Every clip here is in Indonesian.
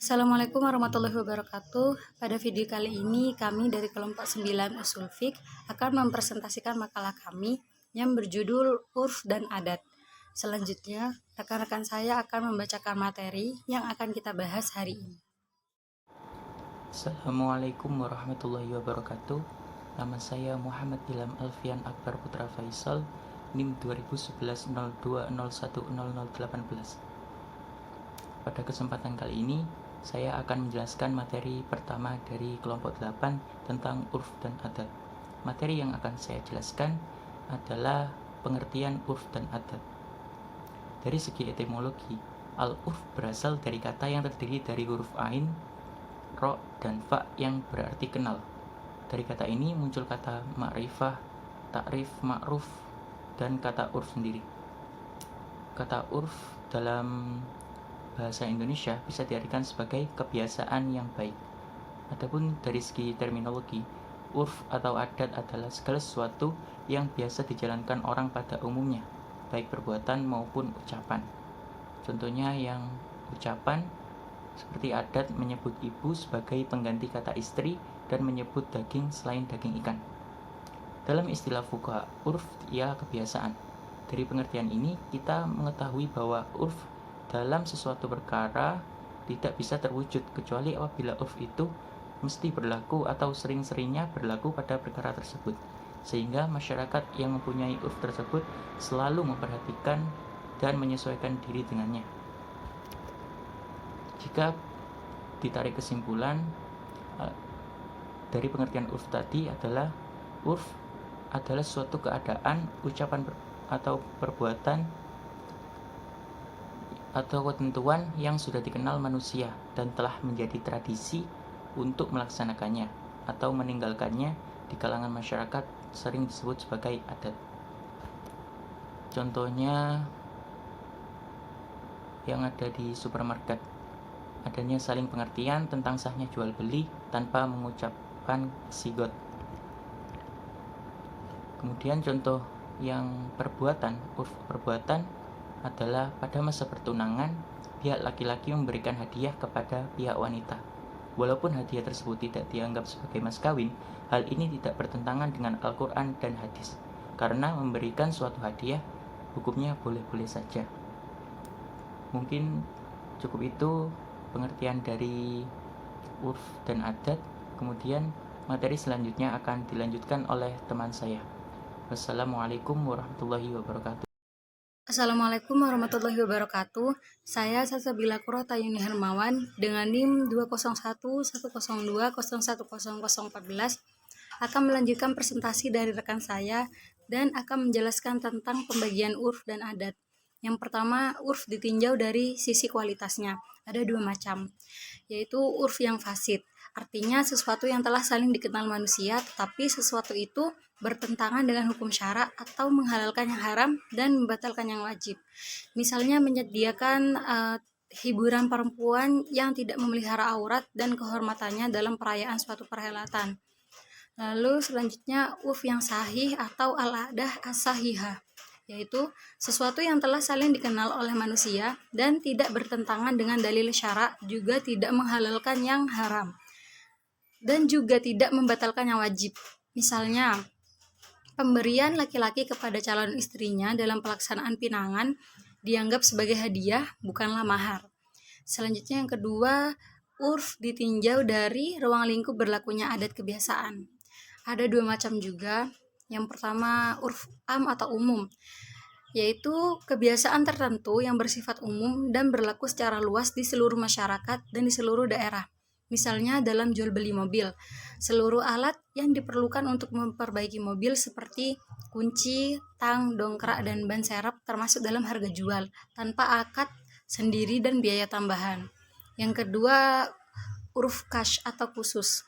Assalamualaikum warahmatullahi wabarakatuh. Pada video kali ini kami dari kelompok 9 Usul Fiqh akan mempresentasikan makalah kami yang berjudul Urf dan Adat. Selanjutnya, rekan-rekan saya akan membacakan materi yang akan kita bahas hari ini. Assalamualaikum warahmatullahi wabarakatuh. Nama saya Muhammad Ilham Alfian Akbar Putra Faisal, NIM 2011 02010018. Pada kesempatan kali ini, saya akan menjelaskan materi pertama dari kelompok 8 tentang urf dan adat. Materi yang akan saya jelaskan adalah pengertian urf dan adat. Dari segi etimologi, al-urf berasal dari kata yang terdiri dari huruf ain, ro, dan fa yang berarti kenal. Dari kata ini muncul kata ma'rifah, takrif, ma'ruf, dan kata urf sendiri. Kata urf dalam bahasa Indonesia bisa diartikan sebagai kebiasaan yang baik. Adapun dari segi terminologi, urf atau adat adalah segala sesuatu yang biasa dijalankan orang pada umumnya, baik perbuatan maupun ucapan. Contohnya yang ucapan seperti adat menyebut ibu sebagai pengganti kata istri dan menyebut daging selain daging ikan. Dalam istilah fuqaha, urf ialah kebiasaan. Dari pengertian ini, kita mengetahui bahwa urf dalam sesuatu perkara tidak bisa terwujud kecuali apabila urf itu mesti berlaku atau sering-seringnya berlaku pada perkara tersebut, sehingga masyarakat yang mempunyai urf tersebut selalu memperhatikan dan menyesuaikan diri dengannya. Jika ditarik kesimpulan dari pengertian urf tadi adalah urf adalah suatu keadaan, ucapan atau perbuatan atau ketentuan yang sudah dikenal manusia dan telah menjadi tradisi untuk melaksanakannya atau meninggalkannya di kalangan masyarakat sering disebut sebagai adat. Contohnya yang ada di supermarket, adanya saling pengertian tentang sahnya jual beli tanpa mengucapkan sigot. Kemudian contoh yang perbuatan, urf perbuatan adalah pada masa pertunangan, pihak laki-laki memberikan hadiah kepada pihak wanita. Walaupun hadiah tersebut tidak dianggap sebagai mas kawin, hal ini tidak bertentangan dengan Al-Quran dan hadis, karena memberikan suatu hadiah hukumnya boleh-boleh saja. Mungkin cukup itu pengertian dari urf dan adat. Kemudian materi selanjutnya akan dilanjutkan oleh teman saya. Wassalamualaikum warahmatullahi wabarakatuh. Assalamualaikum warahmatullahi wabarakatuh. Saya Salsabila Kurotayuni Hermawan dengan NIM 20110201014 akan melanjutkan presentasi dari rekan saya dan akan menjelaskan tentang pembagian urf dan adat. Yang pertama, urf ditinjau dari sisi kualitasnya. Ada dua macam, yaitu urf yang fasid. Artinya sesuatu yang telah saling dikenal manusia, tetapi sesuatu itu bertentangan dengan hukum syara atau menghalalkan yang haram dan membatalkan yang wajib. Misalnya menyediakan hiburan perempuan yang tidak memelihara aurat dan kehormatannya dalam perayaan suatu perhelatan. Lalu selanjutnya urf yang sahih atau al-adah as-sahihah, yaitu sesuatu yang telah saling dikenal oleh manusia dan tidak bertentangan dengan dalil syara, juga tidak menghalalkan yang haram dan juga tidak membatalkan yang wajib. Misalnya pemberian laki-laki kepada calon istrinya dalam pelaksanaan pinangan dianggap sebagai hadiah, bukanlah mahar. Selanjutnya yang kedua, urf ditinjau dari ruang lingkup berlakunya adat kebiasaan. Ada dua macam juga. Yang pertama, urf am atau umum, yaitu kebiasaan tertentu yang bersifat umum dan berlaku secara luas di seluruh masyarakat dan di seluruh daerah. Misalnya dalam jual beli mobil, seluruh alat yang diperlukan untuk memperbaiki mobil seperti kunci, tang, dongkrak, dan ban serep termasuk dalam harga jual tanpa akad sendiri dan biaya tambahan. Yang kedua, urf cash atau khusus,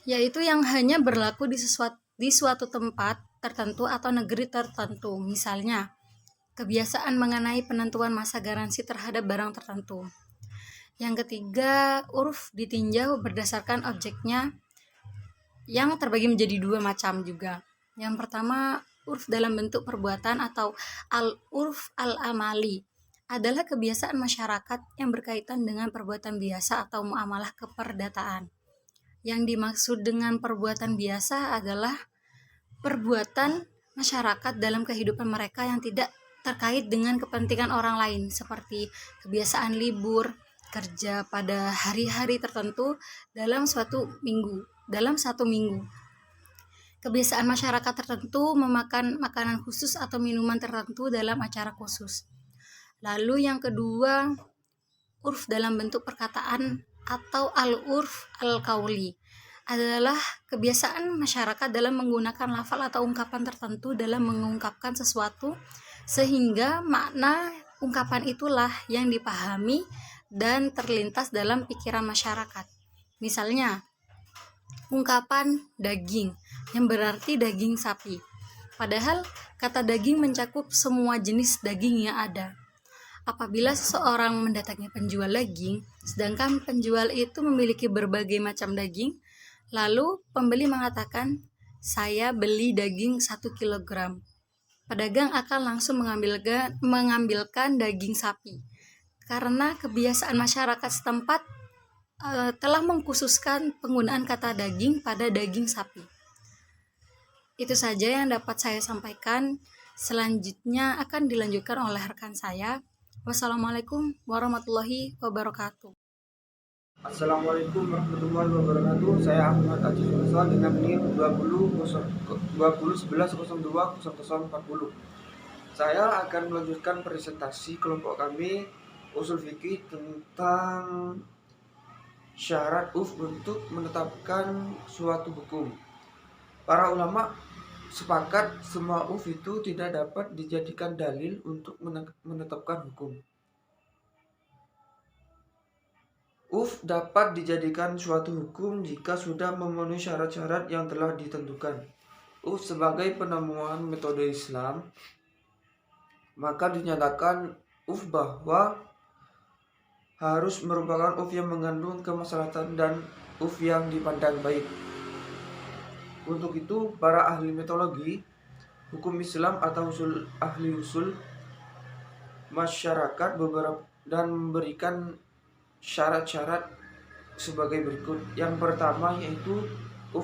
yaitu yang hanya berlaku di suatu tempat tertentu atau negeri tertentu. Misalnya, kebiasaan mengenai penentuan masa garansi terhadap barang tertentu. Yang ketiga, urf ditinjau berdasarkan objeknya yang terbagi menjadi dua macam juga. Yang pertama, urf dalam bentuk perbuatan atau al-urf al-amali. adalah kebiasaan masyarakat yang berkaitan dengan perbuatan biasa atau muamalah keperdataan. Yang dimaksud dengan perbuatan biasa adalah perbuatan masyarakat dalam kehidupan mereka yang tidak terkait dengan kepentingan orang lain, seperti kebiasaan libur, kerja pada hari-hari tertentu dalam satu minggu. Kebiasaan masyarakat tertentu memakan makanan khusus atau minuman tertentu dalam acara khusus. Lalu yang kedua, urf dalam bentuk perkataan atau al-urf al-qauli adalah kebiasaan masyarakat dalam menggunakan lafal atau ungkapan tertentu dalam mengungkapkan sesuatu, sehingga makna ungkapan itulah yang dipahami dan terlintas dalam pikiran masyarakat. Misalnya, ungkapan daging yang berarti daging sapi. Padahal kata daging mencakup semua jenis daging yang ada. Apabila seseorang mendatangi penjual daging, sedangkan penjual itu memiliki berbagai macam daging, lalu pembeli mengatakan, "Saya beli daging 1 kilogram." Pedagang akan langsung mengambilkan daging sapi, karena kebiasaan masyarakat setempat telah mengkhususkan penggunaan kata daging pada daging sapi. Itu saja yang dapat saya sampaikan. Selanjutnya akan dilanjutkan oleh rekan saya. Wassalamualaikum warahmatullahi wabarakatuh. Assalamualaikum warahmatullahi wabarakatuh. Saya Ahmad Aziz Yusuf dengan NIM 2011020040. Saya akan melanjutkan presentasi kelompok kami usul fikih tentang syarat untuk menetapkan suatu hukum. Para ulama sepakat semua itu tidak dapat dijadikan dalil untuk menetapkan hukum. Dapat dijadikan suatu hukum jika sudah memenuhi syarat-syarat yang telah ditentukan. Sebagai penemuan metode Islam, maka dinyatakan bahwa harus merupakan yang mengandung kemaslahatan dan yang dipandang baik. Untuk itu, para ahli metodologi hukum Islam atau ahli usul masyarakat memberikan syarat-syarat sebagai berikut. Yang pertama yaitu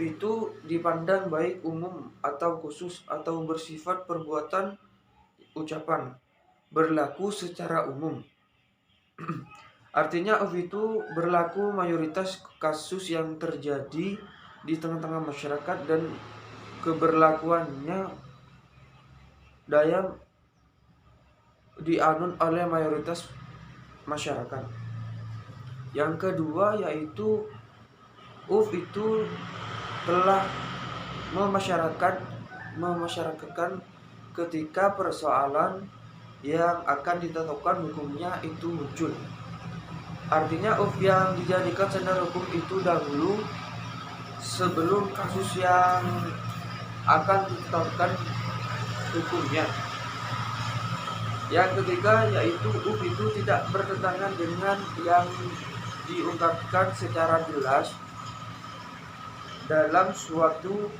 itu dipandang baik umum atau khusus atau bersifat perbuatan ucapan, berlaku secara umum. Artinya itu berlaku mayoritas kasus yang terjadi di tengah-tengah masyarakat dan keberlakuannya dianut oleh mayoritas masyarakat. Yang kedua yaitu itu telah memasyarakatkan ketika persoalan yang akan ditetapkan hukumnya itu muncul. Artinya yang dijadikan standar hukum itu dahulu sebelum kasus yang akan ditetapkan hukumnya. Yang ketiga yaitu itu tidak bertentangan dengan yang diungkapkan secara jelas dalam suatu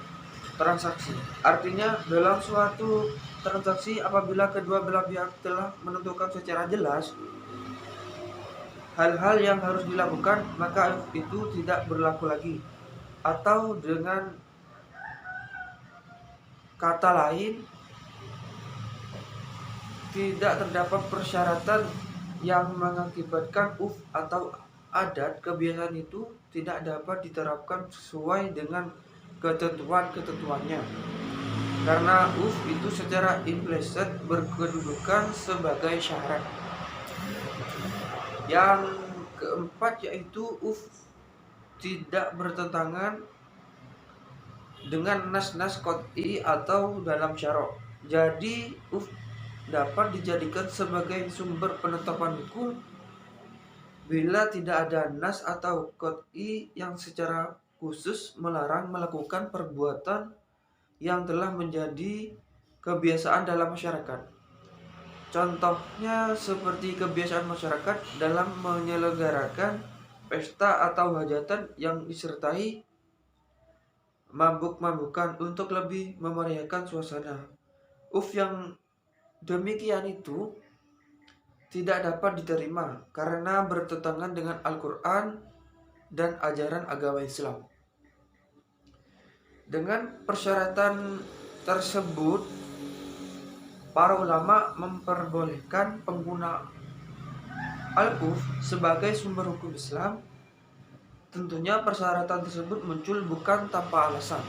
transaksi. Artinya dalam suatu transaksi apabila kedua belah pihak telah menentukan secara jelas hal-hal yang harus dilakukan, maka itu tidak berlaku lagi. Atau dengan kata lain, tidak terdapat persyaratan yang mengakibatkan atau adat kebiasaan itu tidak dapat diterapkan sesuai dengan ketentuannya. Karena itu secara implicit berkedudukan sebagai syarat. Yang keempat yaitu tidak bertentangan dengan nas-nas qot'i atau dalam syarah. Jadi dapat dijadikan sebagai sumber penetapan hukum bila tidak ada nas atau qot'i yang secara khusus melarang melakukan perbuatan yang telah menjadi kebiasaan dalam masyarakat. Contohnya seperti kebiasaan masyarakat dalam menyelenggarakan pesta atau hajatan yang disertai mabuk-mabukan untuk lebih memeriahkan suasana. Yang demikian itu tidak dapat diterima karena bertentangan dengan Al-Quran dan ajaran agama Islam. Dengan persyaratan tersebut, para ulama memperbolehkan pengguna al-urf sebagai sumber hukum Islam. Tentunya persyaratan tersebut muncul bukan tanpa alasan,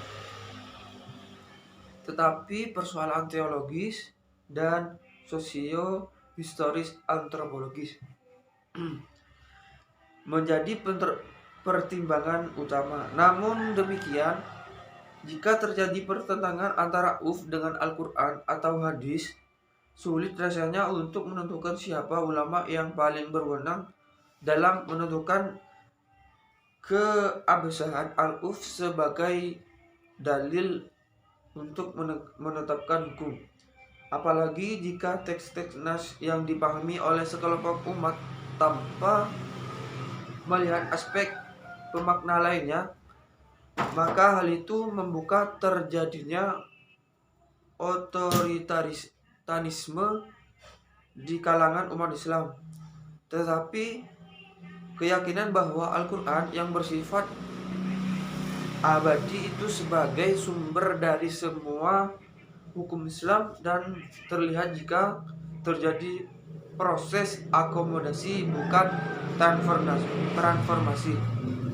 tetapi persoalan teologis dan sosio-historis antropologis menjadi pertimbangan utama. Namun demikian, jika terjadi pertentangan antara urf dengan Al-Quran atau hadis, sulit rasanya untuk menentukan siapa ulama yang paling berwenang dalam menentukan keabsahan al-urf sebagai dalil untuk menetapkan hukum. Apalagi jika teks-teks nas yang dipahami oleh sekelompok umat tanpa melihat aspek pemakna lainnya, maka hal itu membuka terjadinya otoritarisme di kalangan umat Islam. Tetapi keyakinan bahwa Al-Quran yang bersifat abadi itu sebagai sumber dari semua hukum Islam dan terlihat jika terjadi proses akomodasi bukan transformasi.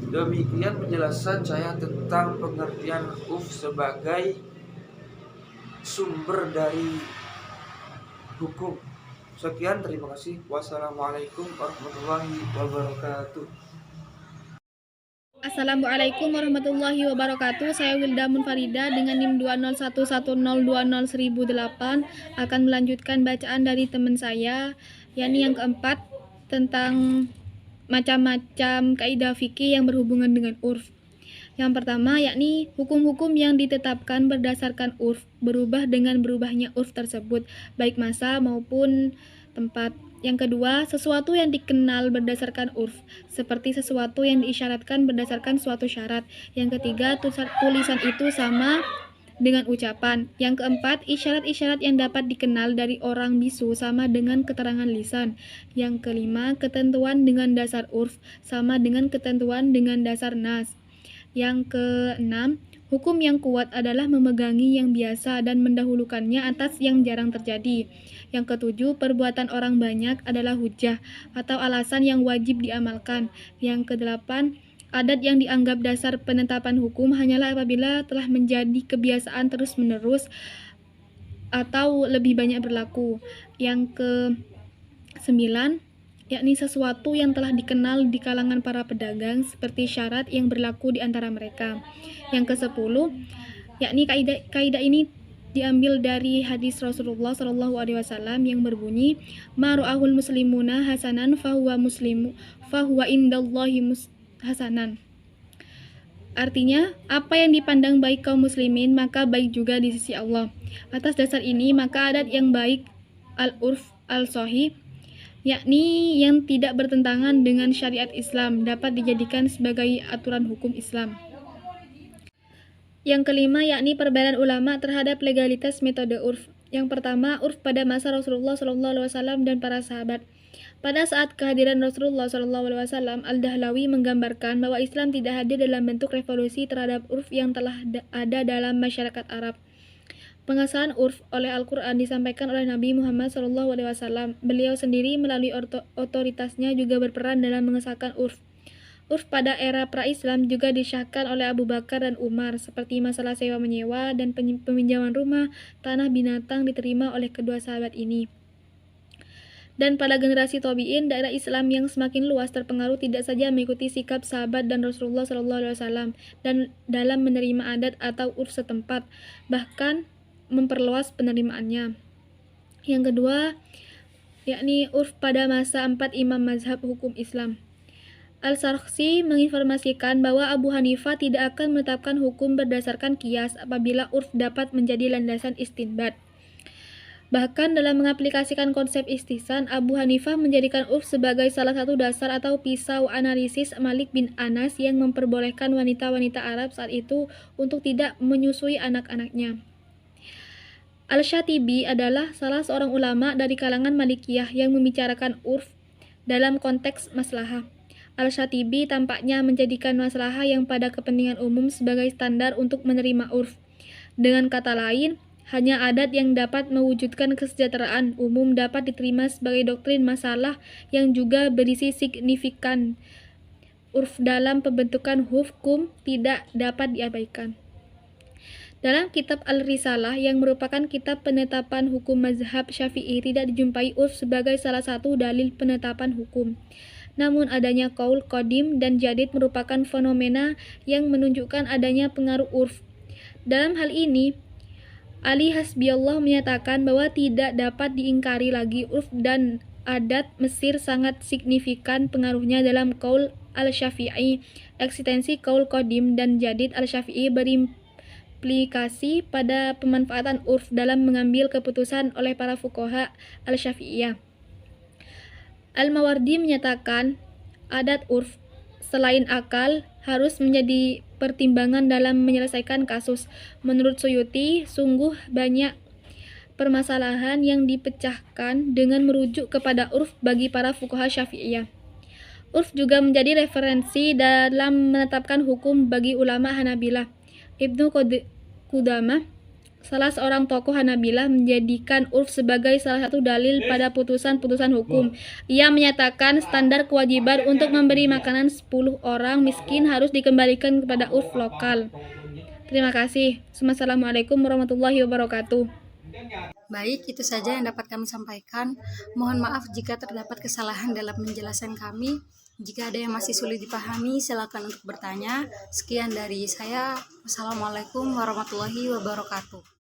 Demikian penjelasan saya tentang pengertian urf sebagai sumber dari hukum. Sekian, terima kasih. Wassalamualaikum warahmatullahi wabarakatuh. Assalamualaikum warahmatullahi wabarakatuh. Saya Wilda Munfarida dengan NIM 20110201008 akan melanjutkan bacaan dari teman saya, yakni yang keempat tentang macam-macam kaidah fikih yang berhubungan dengan urf. Yang pertama yakni hukum-hukum yang ditetapkan berdasarkan urf berubah dengan berubahnya urf tersebut, baik masa maupun tempat. Yang kedua, sesuatu yang dikenal berdasarkan urf, seperti sesuatu yang diisyaratkan berdasarkan suatu syarat. Yang ketiga, tulisan itu sama dengan ucapan. Yang keempat, isyarat-isyarat yang dapat dikenal dari orang bisu sama dengan keterangan lisan. Yang kelima, ketentuan dengan dasar urf sama dengan ketentuan dengan dasar nas. Yang keenam, hukum yang kuat adalah memegangi yang biasa dan mendahulukannya atas yang jarang terjadi. Yang ketujuh, perbuatan orang banyak adalah hujah atau alasan yang wajib diamalkan. Yang kedelapan, adat yang dianggap dasar penetapan hukum hanyalah apabila telah menjadi kebiasaan terus-menerus atau lebih banyak berlaku. Yang ke-9, yakni sesuatu yang telah dikenal di kalangan para pedagang seperti syarat yang berlaku di antara mereka. Yang ke-10, yakni kaidah ini diambil dari hadis Rasulullah SAW yang berbunyi, "Ma'ru'ahul muslimuna hasanan fahuwa indallahi hasanan." Artinya, apa yang dipandang baik kaum muslimin maka baik juga di sisi Allah. Atas dasar ini, maka adat yang baik al-urf al-sahih, yakni yang tidak bertentangan dengan syariat Islam, dapat dijadikan sebagai aturan hukum Islam. Yang kelima, yakni perbedaan ulama terhadap legalitas metode urf. Yang pertama, urf pada masa Rasulullah SAW dan para sahabat. Pada saat kehadiran Rasulullah SAW, Al-Dahlawi menggambarkan bahwa Islam tidak hadir dalam bentuk revolusi terhadap urf yang telah ada dalam masyarakat Arab. Pengesahan urf oleh Al-Quran disampaikan oleh Nabi Muhammad SAW. Beliau sendiri melalui otoritasnya juga berperan dalam mengesahkan urf. Urf pada era pra-Islam juga disahkan oleh Abu Bakar dan Umar, seperti masalah sewa-menyewa dan peminjaman rumah, tanah, binatang diterima oleh kedua sahabat ini. Dan pada generasi tabi'in, daerah Islam yang semakin luas terpengaruh tidak saja mengikuti sikap sahabat dan Rasulullah SAW dan dalam menerima adat atau urf setempat, bahkan memperluas penerimaannya. Yang kedua, yakni urf pada masa 4 imam mazhab hukum Islam. Al-Sarkhsi menginformasikan bahwa Abu Hanifah tidak akan menetapkan hukum berdasarkan qiyas apabila urf dapat menjadi landasan istinbat. Bahkan dalam mengaplikasikan konsep istihsan, Abu Hanifah menjadikan urf sebagai salah satu dasar atau pisau analisis Malik bin Anas yang memperbolehkan wanita-wanita Arab saat itu untuk tidak menyusui anak-anaknya. Al-Syatibi adalah salah seorang ulama dari kalangan Malikiyah yang membicarakan urf dalam konteks maslahah. Al-Syatibi tampaknya menjadikan maslahah yang pada kepentingan umum sebagai standar untuk menerima urf. Dengan kata lain, hanya adat yang dapat mewujudkan kesejahteraan umum dapat diterima sebagai doktrin masalah yang juga berisi signifikan. Urf dalam pembentukan hukum tidak dapat diabaikan. Dalam kitab Al-Risalah yang merupakan kitab penetapan hukum mazhab Syafi'i, tidak dijumpai urf sebagai salah satu dalil penetapan hukum. Namun adanya qaul qadim dan jadid merupakan fenomena yang menunjukkan adanya pengaruh urf. Dalam hal ini, Ali Hasbiyallah menyatakan bahwa tidak dapat diingkari lagi urf dan adat Mesir sangat signifikan pengaruhnya dalam qaul Al-Syafi'i. Eksistensi qaul qadim dan jadid Al-Syafi'i berimplikasi pada pemanfaatan urf dalam mengambil keputusan oleh para fuqaha Al-Syafi'iyah. Al-Mawardi menyatakan adat urf selain akal harus menjadi pertimbangan dalam menyelesaikan kasus. Menurut Suyuti, sungguh banyak permasalahan yang dipecahkan dengan merujuk kepada urf bagi para fuqaha Syafi'iyah. Urf juga menjadi referensi dalam menetapkan hukum bagi ulama Hanabilah. Ibnu Qudamah, salah seorang tokoh Hanabilah, menjadikan urf sebagai salah satu dalil pada putusan-putusan hukum. Ia menyatakan standar kewajiban untuk memberi makanan 10 orang miskin harus dikembalikan kepada urf lokal. Terima kasih. Wassalamualaikum warahmatullahi wabarakatuh. Baik, itu saja yang dapat kami sampaikan. Mohon maaf jika terdapat kesalahan dalam penjelasan kami. Jika ada yang masih sulit dipahami, silakan untuk bertanya. Sekian dari saya. Wassalamualaikum warahmatullahi wabarakatuh.